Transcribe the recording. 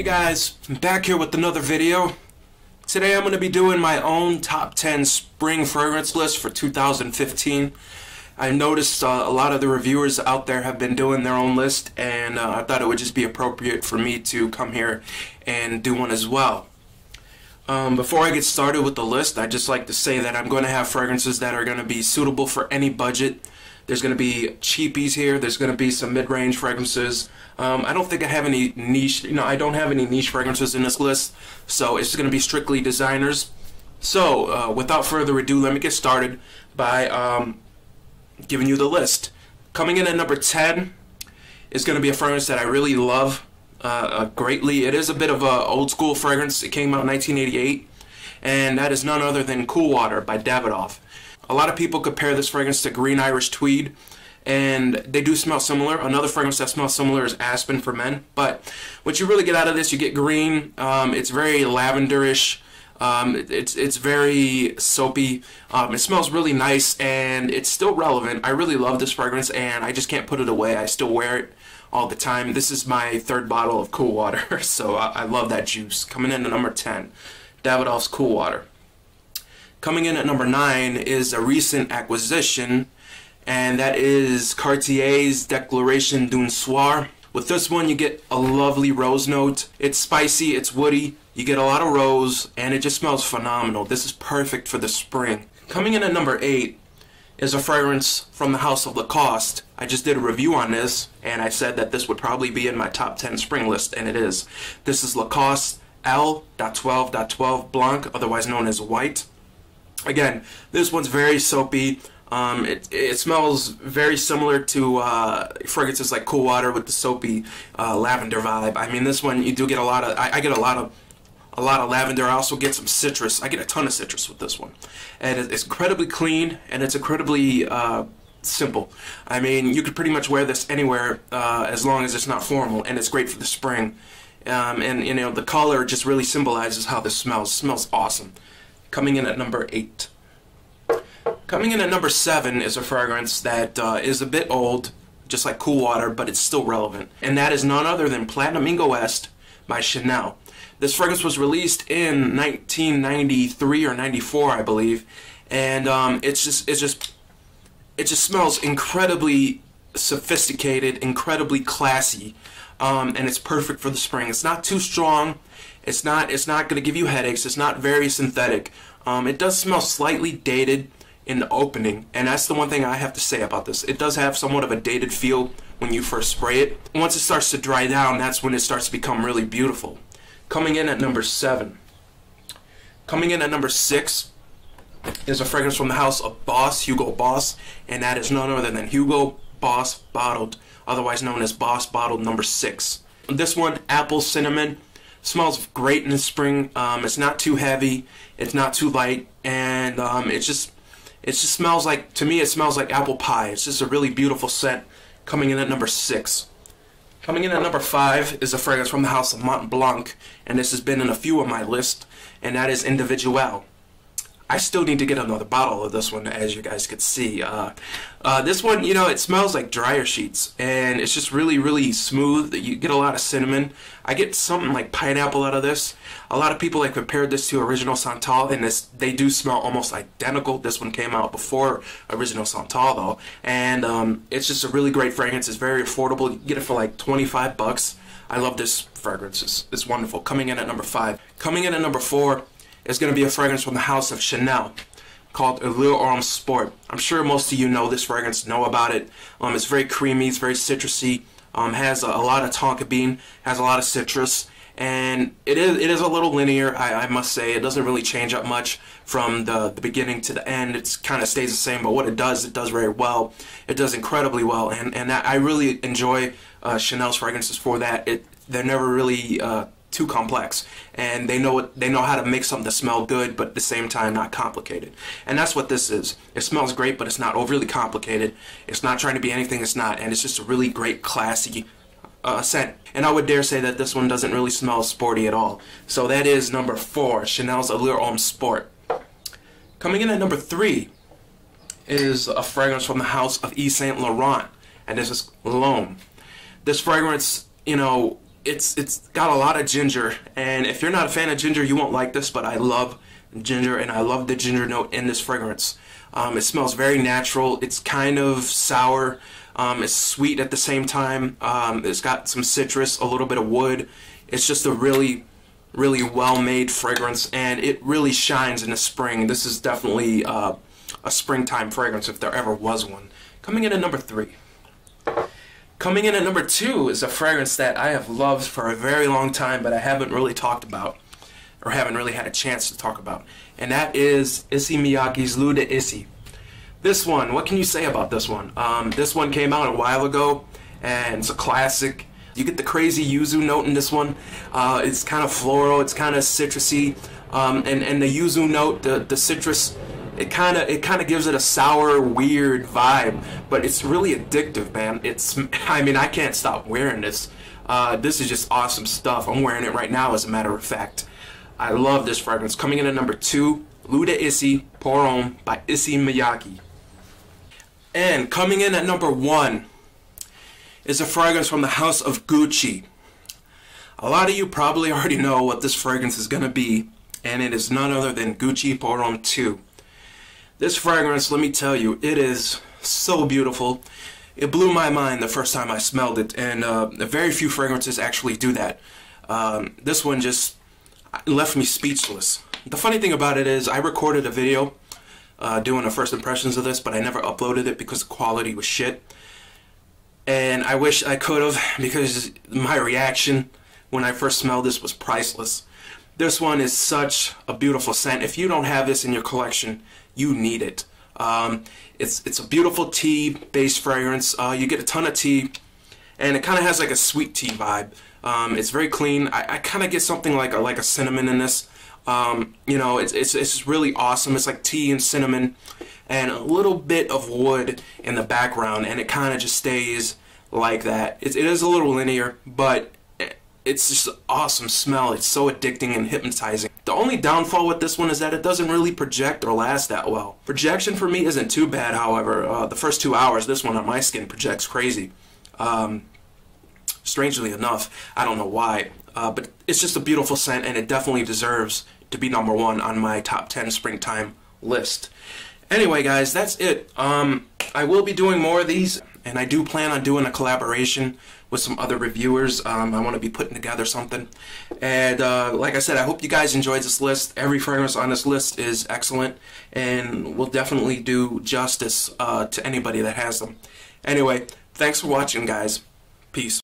Hey guys, I'm back here with another video. Today I'm going to be doing my own top 10 spring fragrance list for 2015. I noticed a lot of the reviewers out there have been doing their own list, and I thought it would just be appropriate for me to come here and do one as well. Before I get started with the list, I'd just like to say that I'm going to have fragrances that are going to be suitable for any budget. There's going to be cheapies here. There's going to be some mid-range fragrances. I don't think I have any niche, I don't have any niche fragrances in this list, so it's going to be strictly designers. So, without further ado, let me get started by giving you the list. Coming in at number 10 is going to be a fragrance that I really love greatly. It is a bit of an old school fragrance. It came out in 1988, and that is none other than Cool Water by Davidoff. A lot of people compare this fragrance to Green Irish Tweed, and they do smell similar. Another fragrance that smells similar is Aspen for Men, but what you really get out of this, you get green. It's very lavenderish. It's very soapy. It smells really nice, and it's still relevant. I really love this fragrance, and I just can't put it away. I still wear it all the time. This is my third bottle of Cool Water, so I love that juice. Coming in at number 10, Davidoff's Cool Water. Coming in at number 9 is a recent acquisition, and that is Cartier's Declaration d'un Soir. With this one, you get a lovely rose note. It's spicy, it's woody, you get a lot of rose, and it just smells phenomenal. This is perfect for the spring. Coming in at number 8 is a fragrance from the house of Lacoste. I just did a review on this, and I said that this would probably be in my top 10 spring list, and it is. This is Lacoste L.12.12 Blanc, otherwise known as White. Again, this one's very soapy. It smells very similar to fragrances like Cool Water with the soapy lavender vibe. I mean, this one you do get a lot of. I get a lot of lavender. I also get some citrus. I get a ton of citrus with this one, and it's incredibly clean, and it's incredibly simple. I mean, you could pretty much wear this anywhere as long as it's not formal, and it's great for the spring. And you know, the color just really symbolizes how this smells. It smells awesome. Coming in at number 8. Coming in at number 7 is a fragrance that is a bit old, just like Cool Water, but it's still relevant. And that is none other than Platinum Egoiste by Chanel. This fragrance was released in 1993 or 94, I believe, and it just smells incredibly sophisticated, incredibly classy, and it's perfect for the spring. It's not too strong. It's not going to give you headaches. It's not very synthetic. It does smell slightly dated in the opening, and that's the one thing I have to say about this. It does have somewhat of a dated feel when you first spray it. Once it starts to dry down, that's when it starts to become really beautiful. Coming in at number 7. Coming in at number 6 is a fragrance from the house of Boss, Hugo Boss, and that is none other than Hugo Boss Bottled, otherwise known as Boss Bottled number 6. This one, Apple Cinnamon. Smells great in the spring. It's not too heavy, it's not too light, and it just smells like, to me, it smells like apple pie. It's just a really beautiful scent. Coming in at number 6. Coming in at number 5 is a fragrance from the house of Mont Blanc, and this has been in a few of my lists, and that is Individuel. I still need to get another bottle of this one, as you guys could see. This one, you know, it smells like dryer sheets, and it's just really, really smooth. You get a lot of cinnamon. I get something like pineapple out of this. A lot of people like compared this to Original Santal, and they do smell almost identical. This one came out before Original Santal, though, and it's just a really great fragrance. It's very affordable. You get it for like 25 bucks. I love this fragrance. It's wonderful. Coming in at number 5. Coming in at number 4 is going to be a fragrance from the house of Chanel called Allure Sport. I'm sure most of you know this fragrance, know about it. It's very creamy, it's very citrusy, has a lot of tonka bean, has a lot of citrus, and it is a little linear, I must say. It doesn't really change up much from the beginning to the end. It kind of stays the same, but what it does very well. It does incredibly well, and I really enjoy Chanel's fragrances for that. They're never really too complex, and they know how to make something that smell good, but at the same time not complicated. And that's what this is. It smells great, but it's not overly complicated. It's not trying to be anything it's not, and it's just a really great, classy scent. And I would dare say that this one doesn't really smell sporty at all. So that is number 4, Chanel's Allure Sport. Coming in at number 3 is a fragrance from the house of Yves Saint Laurent, and this is L'Homme. This fragrance, you know, it's got a lot of ginger, and if you're not a fan of ginger, you won't like this, but I love ginger, and I love the ginger note in this fragrance. It smells very natural. It's kind of sour. It's sweet at the same time. It's got some citrus, a little bit of wood. It's just a really well-made fragrance, and it really shines in the spring. This is definitely a springtime fragrance if there ever was one. Coming in at number 3. Coming in at number 2 is a fragrance that I have loved for a very long time, but I haven't really talked about, or haven't really had a chance to talk about, and that is Miyake's L'Eau d'Issey. This one, what can you say about this one? This one came out a while ago, and it's a classic. You get the crazy yuzu note in this one. It's kind of floral, it's kind of citrusy, and the yuzu note, the citrus, it kind of gives it a sour, weird vibe, but it's really addictive, man. I mean, I can't stop wearing this. This is just awesome stuff. I'm wearing it right now, as a matter of fact. I love this fragrance. Coming in at number 2, L'Eau d'Issey Pour Homme by Issey Miyake. And coming in at number 1 is a fragrance from the house of Gucci. A lot of you probably already know what this fragrance is going to be, and it is none other than Gucci Pour Homme 2. This fragrance, let me tell you, it is so beautiful. It blew my mind the first time I smelled it, and very few fragrances actually do that. This one just left me speechless. The funny thing about it is I recorded a video doing the first impressions of this, but I never uploaded it because the quality was shit. And I wish I could have, because my reaction when I first smelled this was priceless. This one is such a beautiful scent. If you don't have this in your collection, you need it. It's a beautiful tea-based fragrance. You get a ton of tea, and it kind of has like a sweet tea vibe. It's very clean. I kind of get something like a cinnamon in this. You know, it's really awesome. It's like tea and cinnamon, and a little bit of wood in the background, and it kind of just stays like that. It is a little linear, but it's just an awesome smell. It's so addicting and hypnotizing. The only downfall with this one is that it doesn't really project or last that well. Projection for me isn't too bad, however. The first 2 hours, this one on my skin projects crazy. Strangely enough, I don't know why, but it's just a beautiful scent, and it definitely deserves to be number 1 on my top 10 springtime list. Anyway, guys, that's it. I will be doing more of these, and I do plan on doing a collaboration with some other reviewers. I want to be putting together something. And like I said, I hope you guys enjoyed this list. Every fragrance on this list is excellent, and will definitely do justice to anybody that has them. Anyway, thanks for watching, guys. Peace.